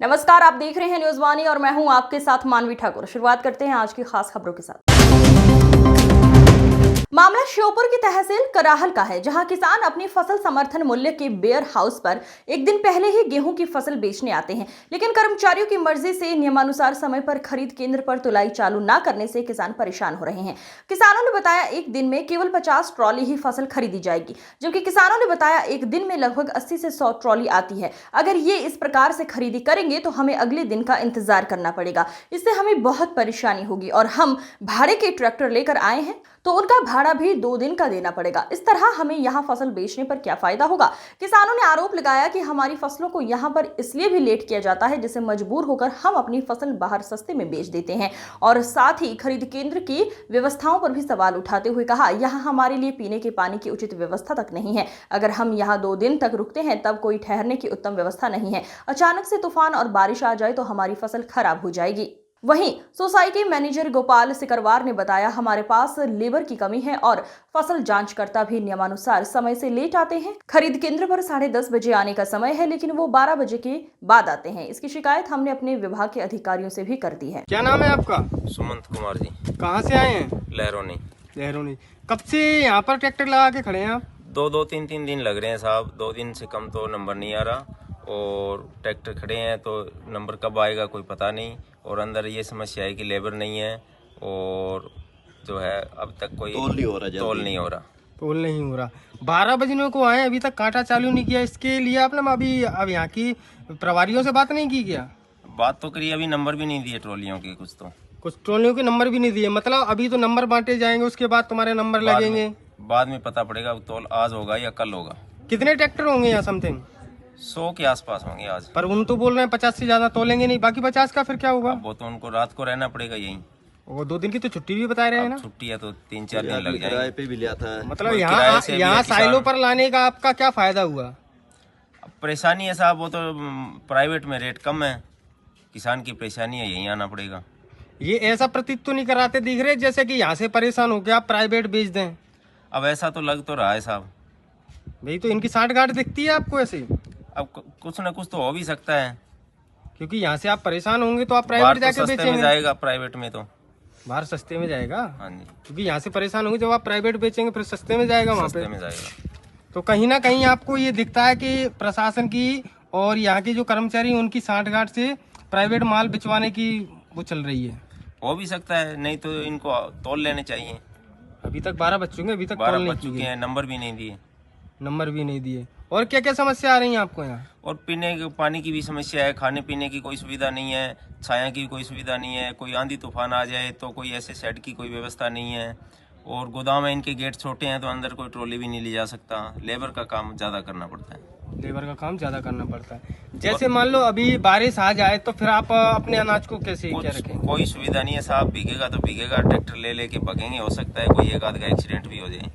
नमस्कार, आप देख रहे हैं न्यूज वाणी और मैं हूं आपके साथ मानवी ठाकुर। शुरुआत करते हैं आज की खास खबरों के साथ। मामला श्योपुर की तहसील कराहल का है, जहां किसान अपनी फसल समर्थन मूल्य के वेयर हाउस पर एक दिन पहले ही गेहूं की फसल बेचने आते हैं, लेकिन कर्मचारियों की मर्जी से नियमानुसार समय पर खरीद केंद्र पर तुलाई चालू न करने से किसान परेशान हो रहे हैं। किसानों ने बताया एक दिन में केवल 50 ट्रॉली ही फसल खरीदी जाएगी, जबकि किसानों ने बताया एक दिन में लगभग 80 से 100 ट्रॉली आती है। अगर ये इस प्रकार से खरीदी करेंगे तो हमें अगले दिन का इंतजार करना पड़ेगा, इससे हमें बहुत परेशानी होगी और हम भाड़े के ट्रैक्टर लेकर आए हैं तो उनका भाड़ा भी 2 दिन का देना पड़ेगा। इस तरह हमें यहाँ फसल बेचने पर क्या फायदा होगा। किसानों ने आरोप लगाया कि हमारी फसलों को यहाँ पर इसलिए भी लेट किया जाता है जिससे मजबूर होकर हम अपनी फसल बाहर सस्ते में बेच देते हैं, और साथ ही खरीद केंद्र की व्यवस्थाओं पर भी सवाल उठाते हुए कहा, यहाँ हमारे लिए पीने के पानी की उचित व्यवस्था तक नहीं है। अगर हम यहाँ 2 दिन तक रुकते हैं तब कोई ठहरने की उत्तम व्यवस्था नहीं है। अचानक से तूफान और बारिश आ जाए तो हमारी फसल खराब हो जाएगी। वहीं सोसाइटी मैनेजर गोपाल सिकरवार ने बताया, हमारे पास लेबर की कमी है और फसल जांचकर्ता भी नियमानुसार समय से लेट आते हैं। खरीद केंद्र पर 10:30 बजे आने का समय है, लेकिन वो 12 बजे के बाद आते हैं। इसकी शिकायत हमने अपने विभाग के अधिकारियों से भी कर दी है। क्या नाम है आपका? सुमंत कुमार जी। कहाँ से आए हैं? लहरोनी। कब से यहाँ पर ट्रैक्टर लगा के खड़े हैं आप? 2-3 दिन लग रहे हैं साहब। 2 दिन से कम तो नंबर नहीं आ रहा और ट्रैक्टर खड़े हैं तो नंबर कब आएगा कोई पता नहीं। और अंदर ये समस्या है कि लेबर नहीं है और जो है अब तक कोई तोल नहीं हो रहा। 12 बजे को आए, अभी तक कांटा चालू नहीं किया। इसके लिए आपने अभी अब यहाँ की प्रभारियों से बात नहीं की क्या? बात तो करी, अभी नंबर भी नहीं दिए ट्रॉलियों के। कुछ ट्रॉलियों के नंबर भी नहीं दिए, मतलब अभी तो नंबर बांटे जाएंगे, उसके बाद तुम्हारे नंबर लगेंगे। बाद में पता पड़ेगा तोल आज होगा या कल होगा। कितने ट्रैक्टर होंगे यहाँ? समथिंग 100 के आसपास होंगे आज। पर उन तो बोल रहे हैं 50 से ज्यादा तोलेंगे नहीं। बाकी 50 का फिर क्या होगा? वो तो उनको रात को रहना पड़ेगा यहीं। वो 2 दिन की तो छुट्टी भी बता रहे हैं ना। छुट्टी है तो 3-4 दिन लग जाएंगे। किराए पे भी लिया था। मतलब यहाँ साइलों पर लाने का आपका क्या फायदा हुआ? परेशानी है साहब, वो तो प्राइवेट में रेट कम है। किसान की परेशानी है, यहीं आना पड़ेगा। ये ऐसा प्रतीत तो नहीं कराते दिख रहे जैसे कि यहाँ से परेशान हो के आप प्राइवेट बेच दें? अब ऐसा तो लग तो रहा है साहब। भाई तो इनकी साठगांठ दिखती है आपको ऐसे? अब कुछ न कुछ तो हो भी सकता है, क्योंकि यहाँ से आप परेशान होंगे तो आप प्राइवेट जाके तो सस्ते में जाएगा। प्राइवेट में तो बाहर सस्ते में जाएगा। हाँ जी, क्योंकि यहाँ से परेशान होंगे जब आप प्राइवेट बेचेंगे फिर सस्ते में जाएगा, वहाँ सस्ते में जाएगा। तो कहीं ना कहीं आपको ये दिखता है कि प्रशासन की और यहाँ के जो कर्मचारी उनकी साठगांठ से प्राइवेट माल बिचवाने की वो चल रही है। हो भी सकता है, नहीं तो इनको तोल लेने चाहिए। अभी तक 12 बज चुके हैं, अभी तक 12 बज चुके हैं, नंबर भी नहीं दिए। और क्या क्या समस्या आ रही है आपको यहाँ? और पीने के पानी की भी समस्या है, खाने पीने की कोई सुविधा नहीं है, छाया की कोई सुविधा नहीं है। कोई आंधी तूफान आ जाए तो कोई ऐसे शेड की कोई व्यवस्था नहीं है। और गोदाम में इनके गेट छोटे हैं तो अंदर कोई ट्रॉली भी नहीं ले जा सकता। लेबर का काम ज़्यादा करना पड़ता है। जैसे मान लो अभी बारिश आ जाए तो फिर आप अपने अनाज को कैसे क्या रखें? कोई सुविधा नहीं है साहब। भीगेगा तो भीगेगा, ट्रैक्टर ले लेके भगेंगे। हो सकता है कोई एक आध का एक्सीडेंट भी हो जाए।